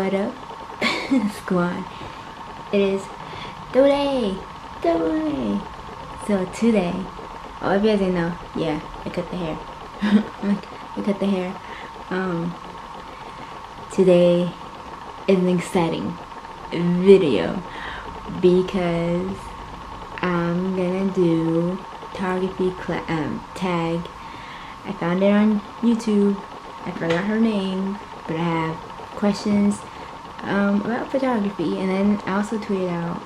What up, squad? It is today. So today, oh, if you guys didn't know, yeah, I cut the hair. I cut the hair. Today is an exciting video because I'm gonna do photography tag. I found it on YouTube. I forgot her name, but I have questions about photography, and then I also tweeted out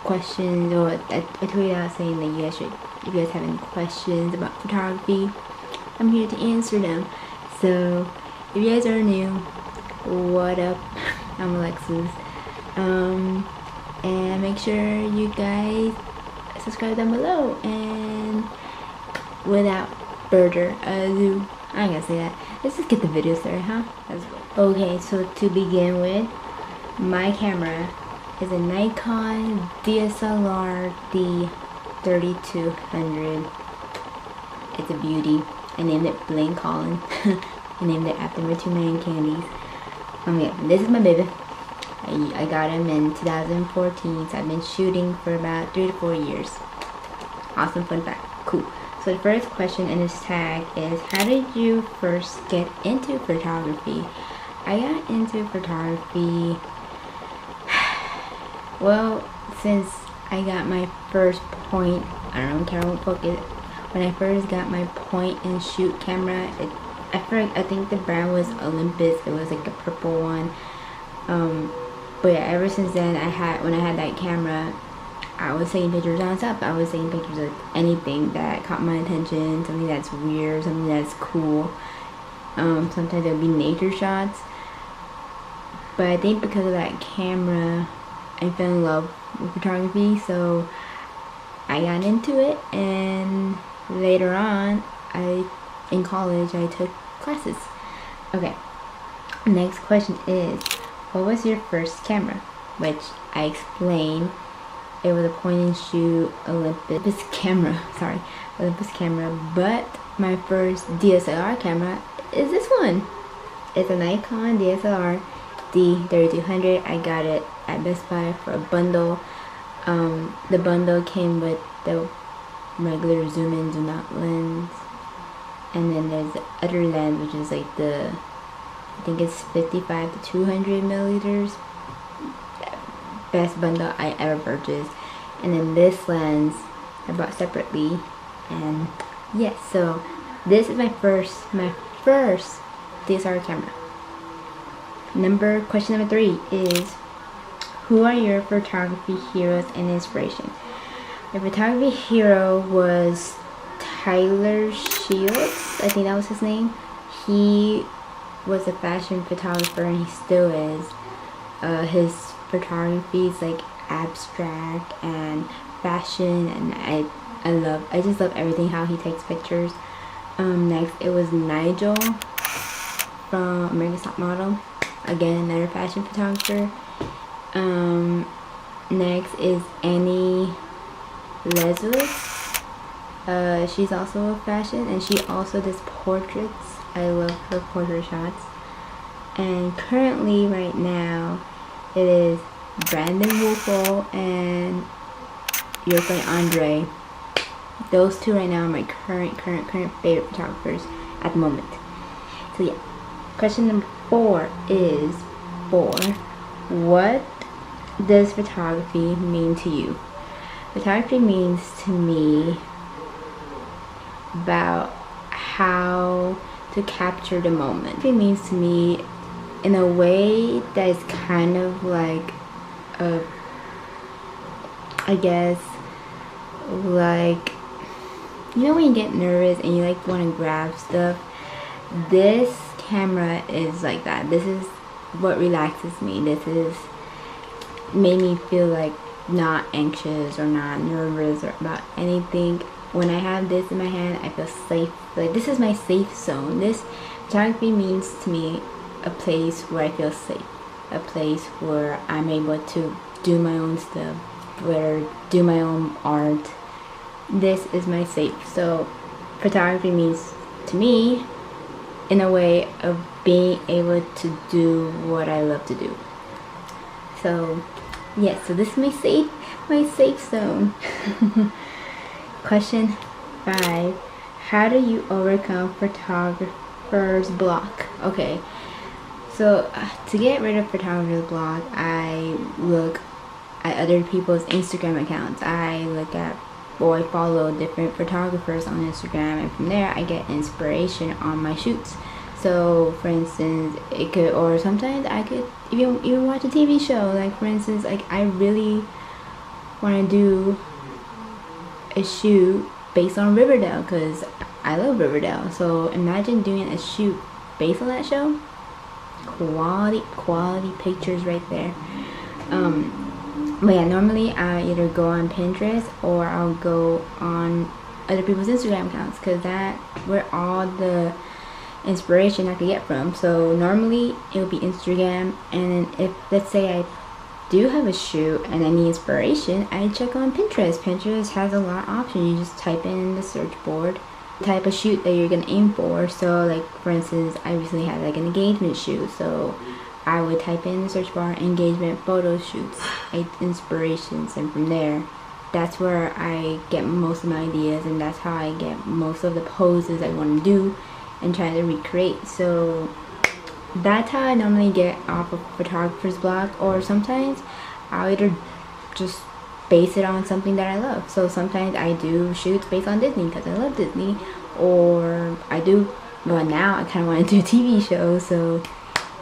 questions, or I tweeted out saying that if you guys have any questions about photography, I'm here to answer them. So if you guys are new, what up? I'm Alexis, and make sure you guys subscribe down below. And without further ado, I ain't gonna say that. Let's just get the video started, huh? Let's go. Okay, so to begin with, my camera is a Nikon DSLR D3200. It's a beauty. I named it Blaine Collin. I named it after my 2 main candies. Yeah, this is my baby. I got him in 2014, so I've been shooting for about 3 to 4 years. Awesome fun fact. Cool. So the first question in this tag is, how did you first get into photography? I got into photography, well, since I got my first point, I don't care what book it, when I first got my point and shoot camera, I think the brand was Olympus. It was like a purple one. But yeah, ever since then, when I had that camera, I was taking pictures non-stop. I was taking pictures of anything that caught my attention, something that's weird, something that's cool. Sometimes there'll be nature shots. But I think because of that camera, I fell in love with photography, so I got into it. And later on, in college, I took classes. Okay, next question is, what was your first camera? Which I explained. It was a point and shoot Olympus camera, but my first DSLR camera is this one. It's a Nikon DSLR D3200. I got it at Best Buy for a bundle. The bundle came with the regular zoom in, zoom out lens, and then there's the other lens, which is like I think it's 55 to 200 milliliters. Best bundle I ever purchased. And then this lens I bought separately. And yes, so this is my first DSLR camera. Question number 3 is, who are your photography heroes and inspiration? My photography hero was Tyler Shields. I think that was his name. He was a fashion photographer, and he still is. His photography is like abstract and fashion, and I just love everything how he takes pictures. Next, it was Nigel from America's Top Model, again another fashion photographer. Next is Annie Leswitz. She's also a fashion, and she also does portraits. I love her portrait shots. And currently, right now, it is Brandon Wolfel and your friend Andre. Those two right now are my current favorite photographers at the moment. So yeah, question number 4 is, what does photography mean to you? Photography means to me about how to capture the moment. It means to me in a way that is kind of like I guess, like, you know when you get nervous and you like want to grab stuff? This camera is like that. This is what relaxes me. This is made me feel like not anxious or not nervous or about anything. When I have this in my hand, I feel safe. Like, this is my safe zone. This photography means to me a place where I feel safe, a place where I'm able to do my own stuff, where do my own art. This is my safe. So photography means to me in a way of being able to do what I love to do. So yeah, so this is my safe zone. Question 5. How do you overcome photographer's block? Okay, so to get rid of photographer's block, I look at other people's Instagram accounts. I look at, or I follow different photographers on Instagram, and from there I get inspiration on my shoots. So for instance, it could, or sometimes I could even watch a TV show. Like for instance, like I really want to do a shoot based on Riverdale because I love Riverdale. So imagine doing a shoot based on that show. Quality pictures right there. But yeah, normally I either go on Pinterest or I'll go on other people's Instagram accounts because that's where all the inspiration I could get from. So normally it would be Instagram, and then if let's say I do have a shoot and I need inspiration, I check on Pinterest. Pinterest has a lot of options. You just type in the search board type of shoot that you're gonna aim for. So like for instance, I recently had like an engagement shoot, so I would type in the search bar engagement photo shoots, inspirations, and from there that's where I get most of my ideas, and that's how I get most of the poses I want to do and try to recreate. So that's how I normally get off of photographer's block. Or sometimes I'll either just base it on something that I love. So sometimes I do shoots based on Disney because I love Disney, or I do, well now I kind of want to do TV shows. So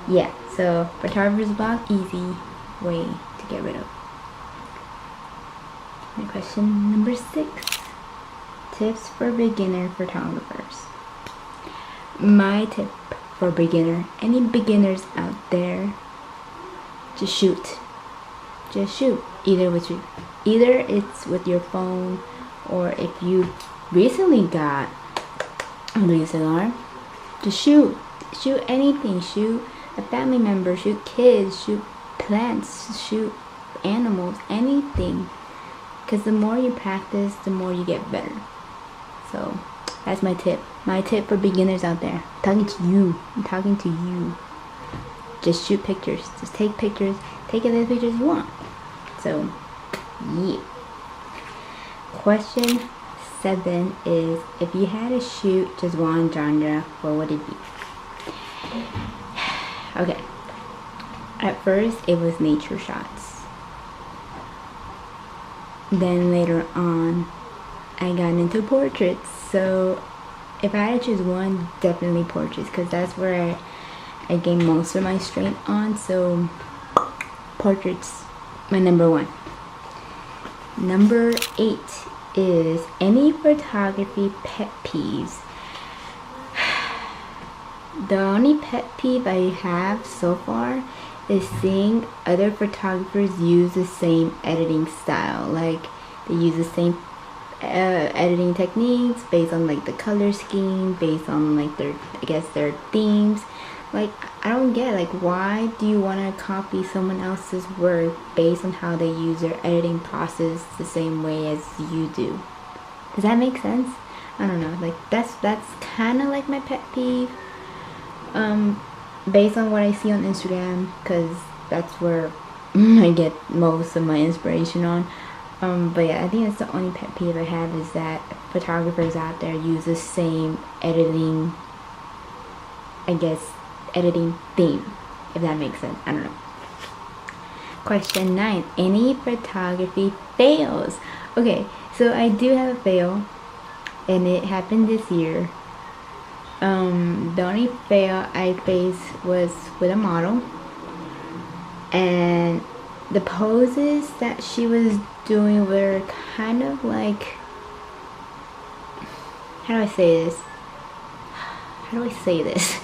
yeah, so photographer's block, easy way to get rid of. And question number 6, tips for beginner photographers. My tip for beginner, any beginners out there, just shoot. Either it's with your phone, or if you recently got a DSLR, just shoot anything. Shoot a family member, shoot kids, shoot plants, shoot animals, anything, because the more you practice, the more you get better. So that's my tip for beginners out there. I'm talking to you. Just shoot pictures, just take pictures, take as many pictures you want. So yeah. Question 7 is, if you had to shoot just one genre, what would it be? Okay, at first it was nature shots, then later on I got into portraits. So if I had to choose one, definitely portraits, because that's where I gain most of my strength on. So portraits, my number 1. Number 8 is any photography pet peeves. The only pet peeve I have so far is seeing other photographers use the same editing style. Like they use the same editing techniques based on like the color scheme, based on like their themes. Like I don't get, like, why do you want to copy someone else's work based on how they use their editing process the same way as you do? Does that make sense? I don't know, like that's kind of like my pet peeve, based on what I see on Instagram, because that's where I get most of my inspiration on. But yeah, I think that's the only pet peeve I have, is that photographers out there use the same editing, editing theme, if that makes sense. I don't know. Question 9, any photography fails? Okay, so I do have a fail, and it happened this year. The only fail I faced was with a model, and the poses that she was doing were kind of like, how do I say this?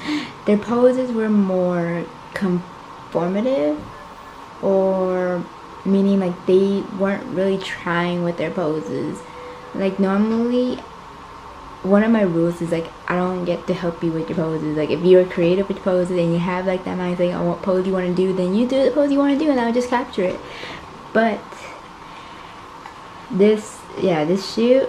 Their poses were more conformative, or meaning like they weren't really trying with their poses. Like normally, one of my rules is like, I don't get to help you with your poses. Like if you're creative with poses and you have like that mindset on what pose you want to do, then you do the pose you want to do and I'll just capture it. But this shoot,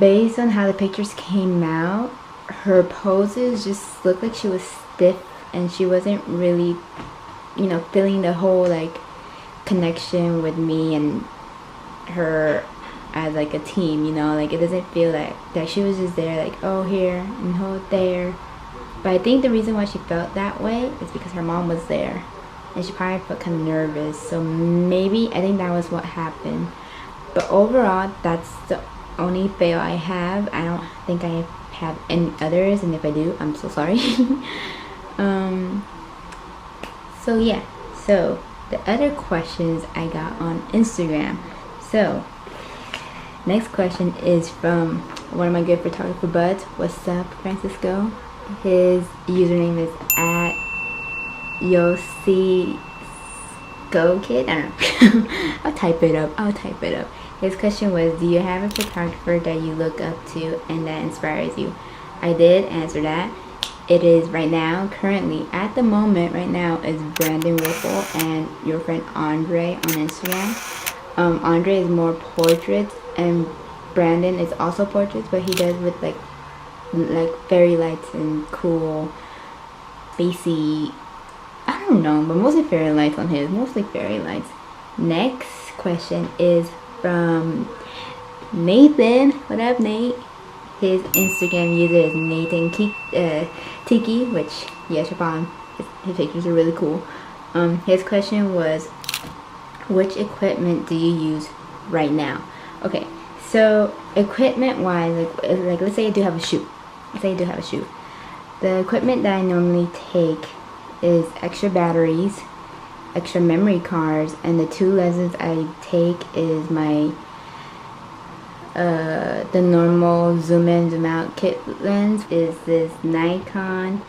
based on how the pictures came out, her poses just looked like she was stiff, and she wasn't really, you know, feeling the whole like connection with me and her as like a team, you know. Like, it doesn't feel like she was just there like, oh, here and hold there. But I think the reason why she felt that way is because her mom was there, and she probably felt kind of nervous. So maybe, I think that was what happened. But overall, that's the only fail I have. I don't think I have any others, and if I do, I'm so sorry. So yeah, so the other questions I got on Instagram. So next question is from one of my good photographer buds. What's up, Francisco? His username is at YosiGoKid. I don't know. I'll type it up. His question was, do you have a photographer that you look up to and that inspires you? I did answer that. It is right now, currently, at the moment, right now, is Brandon Whipple and your friend Andre on Instagram. Andre is more portraits, and Brandon is also portraits, but he does with like fairy lights and cool, spacey, I don't know, but mostly fairy lights on his, mostly fairy lights. Next question is from Nathan. What up, Nate? His Instagram user is Nathan Tiki, which, yes, you're fine. His pictures are really cool. His question was, which equipment do you use right now? Okay, so equipment wise, like let's say I do have a shoot. The equipment that I normally take is extra batteries, extra memory cards, and the two lenses I take is my the normal zoom in, zoom out kit lens is this Nikon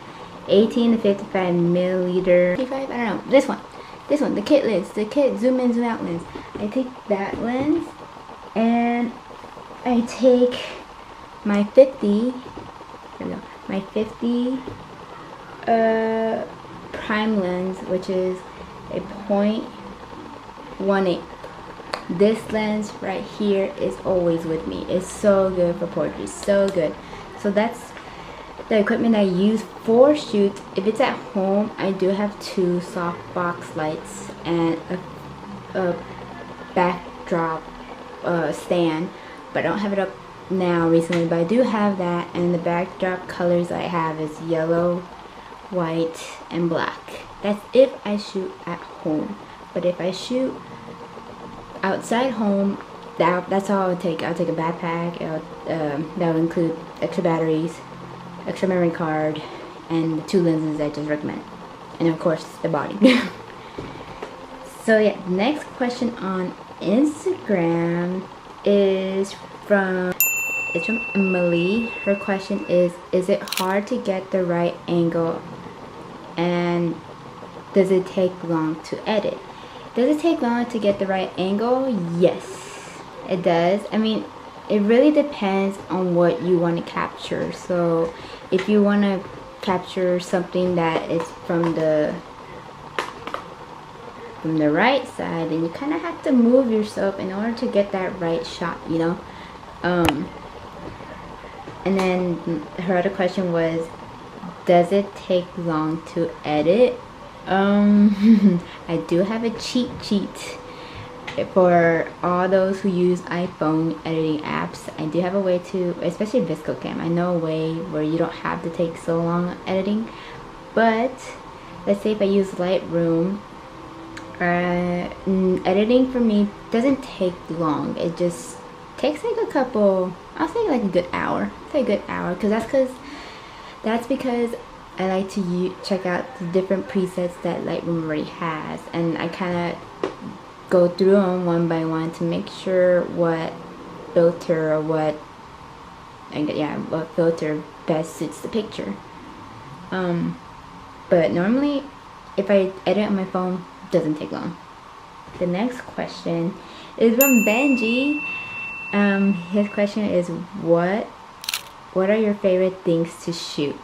18 to 55 millimeter. 55? I don't know. This one, the kit lens, the kit zoom in, zoom out lens. I take that lens, and I take my 50. Here we go. My 50 prime lens, which is a 0.18. This lens right here is always with me. It's so good for portraits, so good. So that's the equipment I use for shoots. If it's at home, I do have two softbox lights and a backdrop stand, but I don't have it up now recently, but I do have that, and the backdrop colors I have is yellow, white, and black. That's if I shoot at home. But if I shoot outside home, that's all I'll take. I'll take a backpack. That will include extra batteries, extra memory card, and the two lenses I just recommend, and of course the body. So yeah, next question on Instagram is from Emily. Her question is it hard to get the right angle, and does it take long to edit? Does it take long to get the right angle? Yes, it does. I mean, it really depends on what you want to capture. So if you want to capture something that is from the right side, then you kind of have to move yourself in order to get that right shot, you know. And then her other question was, does it take long to edit? I do have a cheat sheet for all those who use iPhone editing apps. I do have a way to, especially ViscoCam, I know a way where you don't have to take so long editing. But let's say if I use Lightroom, editing for me doesn't take long. It just takes like a couple, I'll say like a good hour. Say a good hour, because that's because I like to check out the different presets that Lightroom already has, and I kind of go through them one by one to make sure what filter or what filter best suits the picture. But normally, if I edit on my phone, it doesn't take long. The next question is from Benji. His question is, what are your favorite things to shoot?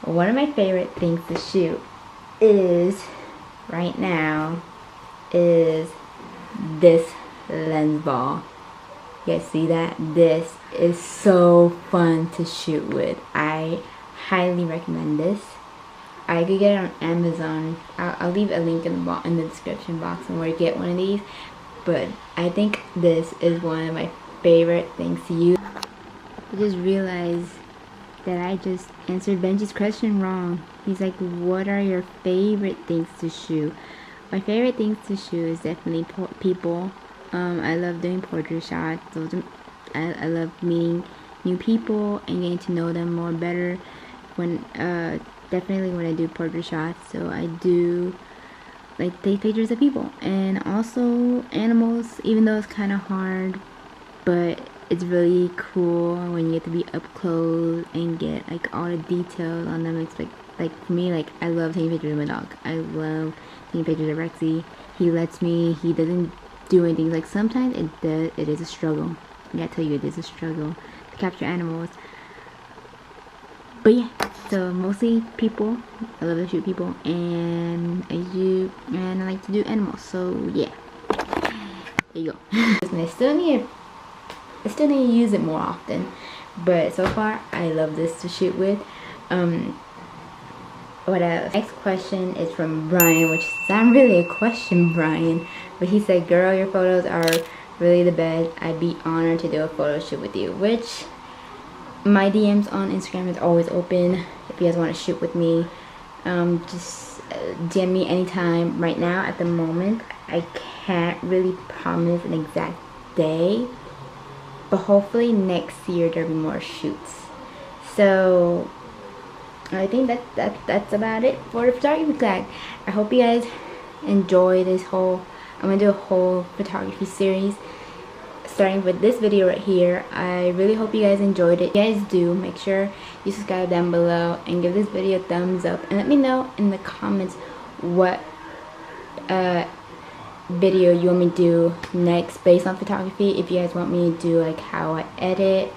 One of my favorite things to shoot is, right now, is this lens ball. you guys see that. This is so fun to shoot with. I highly recommend this. I could get it on Amazon. I'll leave a link in the description box on where to get one of these. But I think this is one of my favorite things to use. I just realized that I just answered Benji's question wrong. He's like, what are your favorite things to shoot? My favorite things to shoot is definitely people. I love doing portrait shots. I love meeting new people and getting to know them more better. Definitely when I do portrait shots. So I do like take pictures of people and also animals, even though it's kind of hard, but it's really cool when you get to be up close and get like all the details on them. It's like for me, like I love taking pictures of my dog. I love taking pictures of Rexy. He lets me. He doesn't do anything. Like sometimes it is a struggle. I gotta tell you, it is a struggle to capture animals. But yeah, so mostly people. I love to shoot people, and I like to do animals. So yeah, there you go. I still need to use it more often, but so far I love this to shoot with. What else? Next question is from Brian, which is not really a question, Brian, but he said, "Girl, your photos are really the best. I'd be honored to do a photo shoot with you." Which my DMs on Instagram is always open. If you guys want to shoot with me, just DM me anytime. Right now, at the moment, I can't really promise an exact day, but hopefully next year there'll be more shoots. So I think that's about it for the photography class. I hope you guys enjoy this whole. I'm gonna do a whole photography series starting with this video right here. I really hope you guys enjoyed it. If you guys do, make sure you subscribe down below and give this video a thumbs up, and let me know in the comments what video you want me to do next based on photography. If you guys want me to do like how I edit,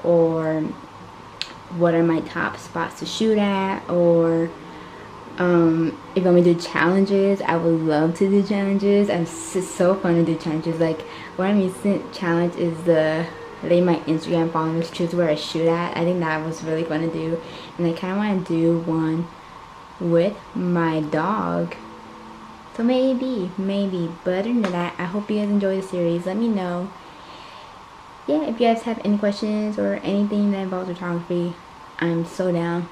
or what are my top spots to shoot at, or if you want me to do challenges, I would love to do challenges. It's so fun to do challenges. Like one recent challenge is letting my Instagram followers choose where I shoot at. I think that was really fun to do, and I kind of want to do one with my dog. So maybe, but other than that, I hope you guys enjoy the series. Let me know. Yeah, if you guys have any questions or anything that involves photography, I'm so down.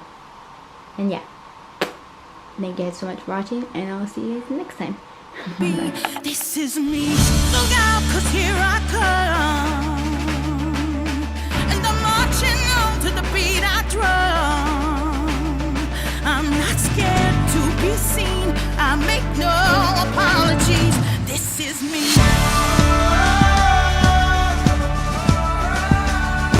And yeah, thank you guys so much for watching, and I'll see you guys next time. Bye. This is me. Look out, 'cause here I come.